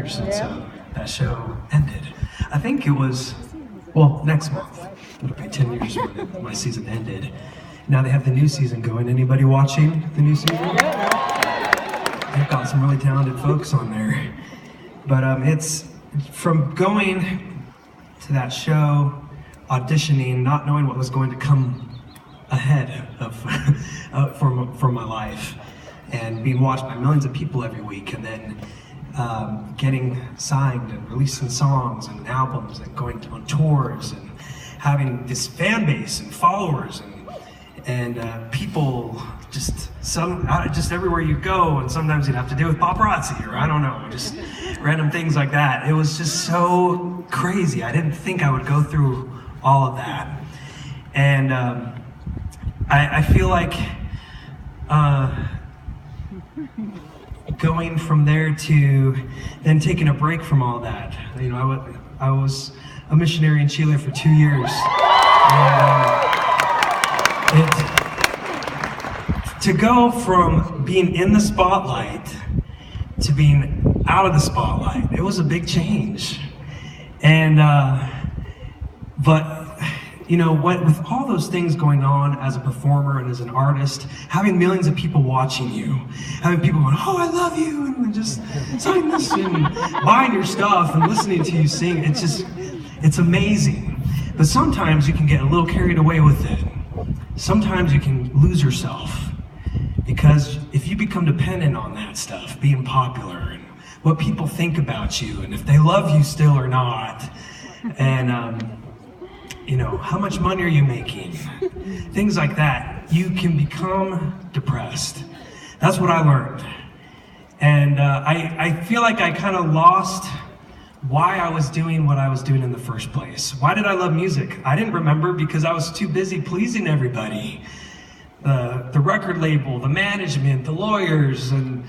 years since that show ended. I think it was, well, next month. It'll be 10 years when my season ended. Now they have the new season going. Anybody watching the new season? They've got some really talented folks on there. But it's from going to that show, auditioning, not knowing what was going to come ahead of for my life, and being watched by millions of people every week, and then getting signed and releasing songs and albums and going on tours and having this fan base and followers and people just everywhere you go, and sometimes you'd have to deal with paparazzi or I don't know, just random things like that. It was just so crazy. I didn't think I would go through all of that. And I feel like going from there to then taking a break from all that. You know, I was a missionary in Chile for 2 years. To go from being in the spotlight to being out of the spotlight, it was a big change. And but you know what, with all those things going on as a performer and as an artist, having millions of people watching you, having people going, oh, I love you, and just sign this, and buying your stuff and listening to you sing, it's amazing. But sometimes you can get a little carried away with it. Sometimes you can lose yourself, because if you become dependent on that stuff, being popular and what people think about you, and if they love you still or not, and you know, how much money are you making? Things like that. You can become depressed. That's what I learned. And I feel like I kind of lost why I was doing what I was doing in the first place. Why did I love music? I didn't remember, because I was too busy pleasing everybody. The record label, the management, the lawyers, and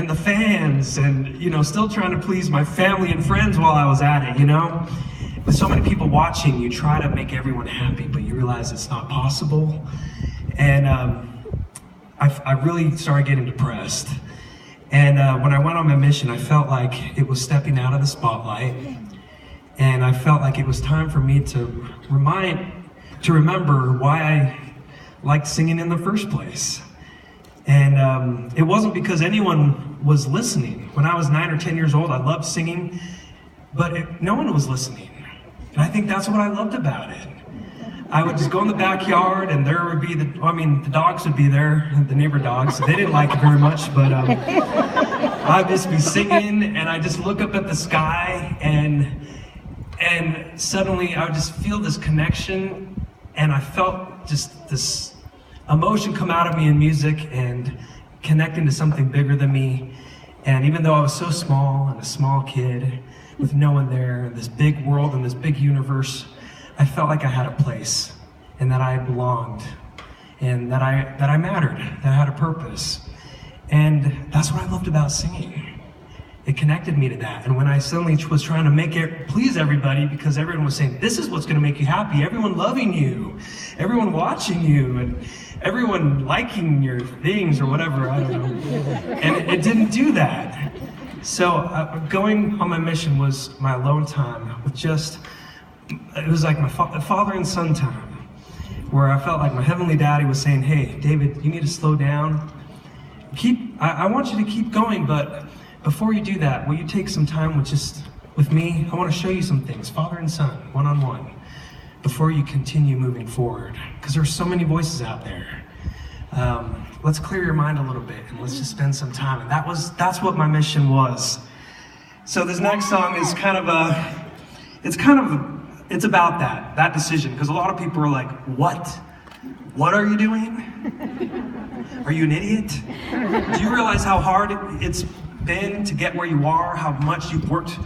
the fans, and, you know, still trying to please my family and friends while I was at it, you know? With so many people watching, you try to make everyone happy, but you realize it's not possible. And I really started getting depressed. And when I went on my mission, I felt like it was stepping out of the spotlight. And I felt like it was time for me to remember why I liked singing in the first place. And it wasn't because anyone was listening. When I was 9 or 10 years old, I loved singing, but no one was listening. And I think that's what I loved about it. I would just go in the backyard, and there would be the dogs would be there, the neighbor dogs. They didn't like it very much, but I'd just be singing, and I'd just look up at the sky, and suddenly I would just feel this connection, and I felt just this emotion come out of me in music and connecting to something bigger than me. And even though I was so small and a small kid with no one there, in this big world and this big universe, I felt like I had a place, and that I belonged, and that I mattered, that I had a purpose. And that's what I loved about singing. It connected me to that. And when I suddenly was trying to please everybody, because everyone was saying, this is what's going to make you happy, everyone loving you, everyone watching you, and everyone liking your things or whatever, I don't know. And it didn't do that. So going on my mission was my alone time with it was like my father and son time, where I felt like my heavenly daddy was saying, hey, David, you need to slow down. I want you to keep going, but before you do that, will you take some time with me? I want to show you some things, father and son, one-on-one, before you continue moving forward, because there's so many voices out there. Let's clear your mind a little bit, and let's just spend some time. And that's what my mission was. So this next song is it's about that decision, because a lot of people are like, what are you doing? Are you an idiot? Do you realize how hard it's been to get where you are, how much you've worked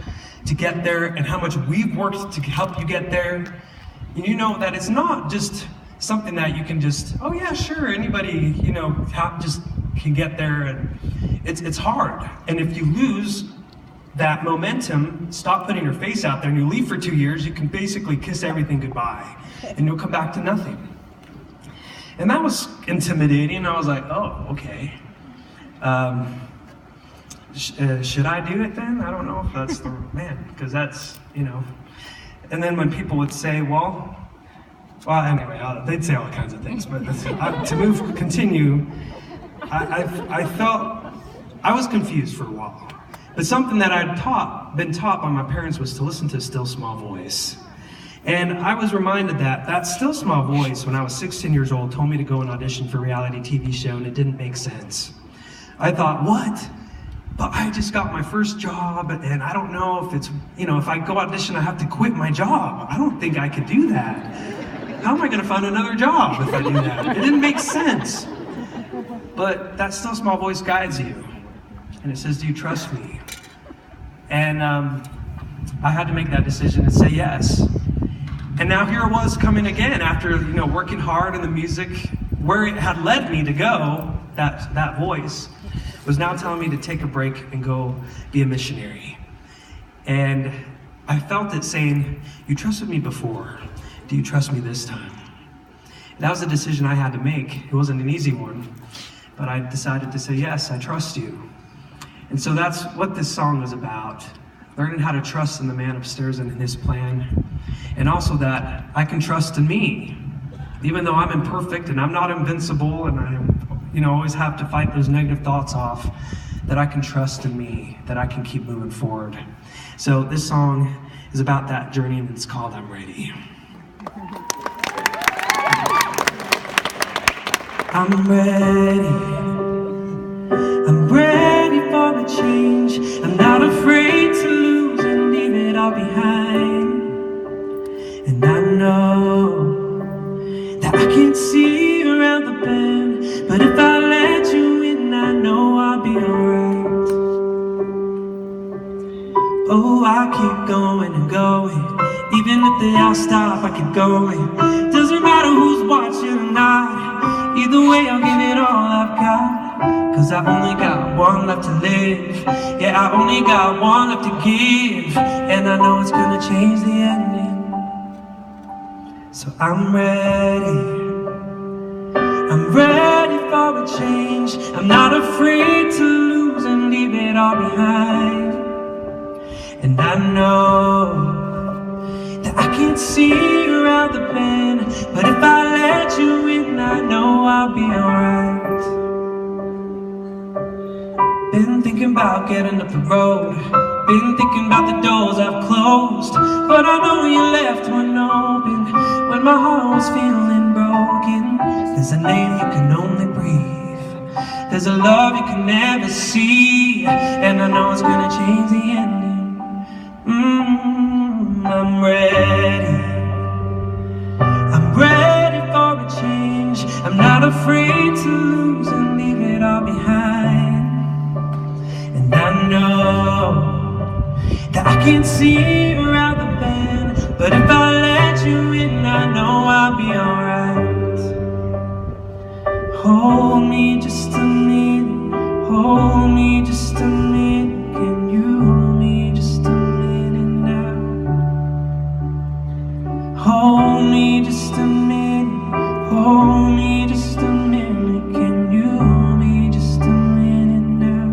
to get there, and how much we've worked to help you get there? And you know that it's not just something that you can just, oh yeah, sure, anybody, you know, just can get there. And it's hard. And if you lose that momentum, stop putting your face out there, and you leave for 2 years, you can basically kiss everything goodbye, and you'll come back to nothing. And that was intimidating. I was like, oh, okay. should I do it then? I don't know if that's the man, because that's, you know. And then when people would say, well, anyway, they'd say all kinds of things. But to continue, I felt I was confused for a while. But something that I'd been taught by my parents was to listen to a still small voice. And I was reminded that still small voice, when I was 16 years old, told me to go and audition for a reality TV show, and it didn't make sense. I thought, what? But I just got my first job, and I don't know if it's, you know, if I go audition, I have to quit my job. I don't think I could do that. How am I gonna find another job if I do that? It didn't make sense. But that still small voice guides you. And it says, do you trust me? And I had to make that decision and say yes. And now here it was coming again after, you know, working hard in the music, where it had led me to go, that voice was now telling me to take a break and go be a missionary. And I felt it saying, you trusted me before, do you trust me this time? And that was a decision I had to make. It wasn't an easy one, but I decided to say, yes, I trust you. And so that's what this song is about. Learning how to trust in the man upstairs and in his plan. And also that I can trust in me. Even though I'm imperfect and I'm not invincible and I, you know, always have to fight those negative thoughts off, that I can trust in me, that I can keep moving forward. So this song is about that journey, and it's called I'm Ready. I'm ready. I'm ready for a change. I'm not afraid to lose and leave it all behind. And I know that I can't see around the bend, but if I let you in, I know I'll be alright. Oh, I'll keep going and going. Even if they all stop, I keep going. Doesn't matter who's watching or not. Either way, I'll give it all I've got. 'Cause I only got one left to live. Yeah, I only got one left to give. And I know it's gonna change the ending. So I'm ready. I'm ready for a change. I'm not afraid to lose and leave it all behind. And I know that I can't see around the bend, but if I let you in, I know I'll be alright. Been thinking about getting up the road. Been thinking about the doors I've closed. But I know you left one open when my heart was feeling broken. There's a name you can only breathe. There's a love you can never see. And I know it's gonna change the ending. I'm ready. I'm ready for a change. I'm not afraid to lose and leave it all behind. And I know that I can't see around the bend, but if I let you in, I know I'll be alright. Hold me just a minute, hold me just a minute, can you hold me just a minute now? Hold me just a minute, hold me just a minute, can you hold me just a minute now?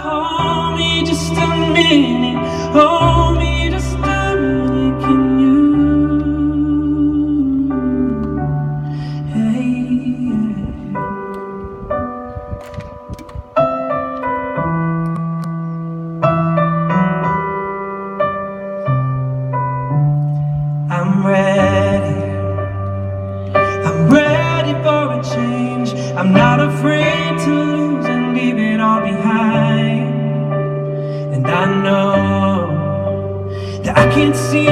Hold me just a minute, hold me just a minute, can you? Hey, yeah. I'm ready for a change. I'm not afraid to lose and leave it all behind. And I know that I can't see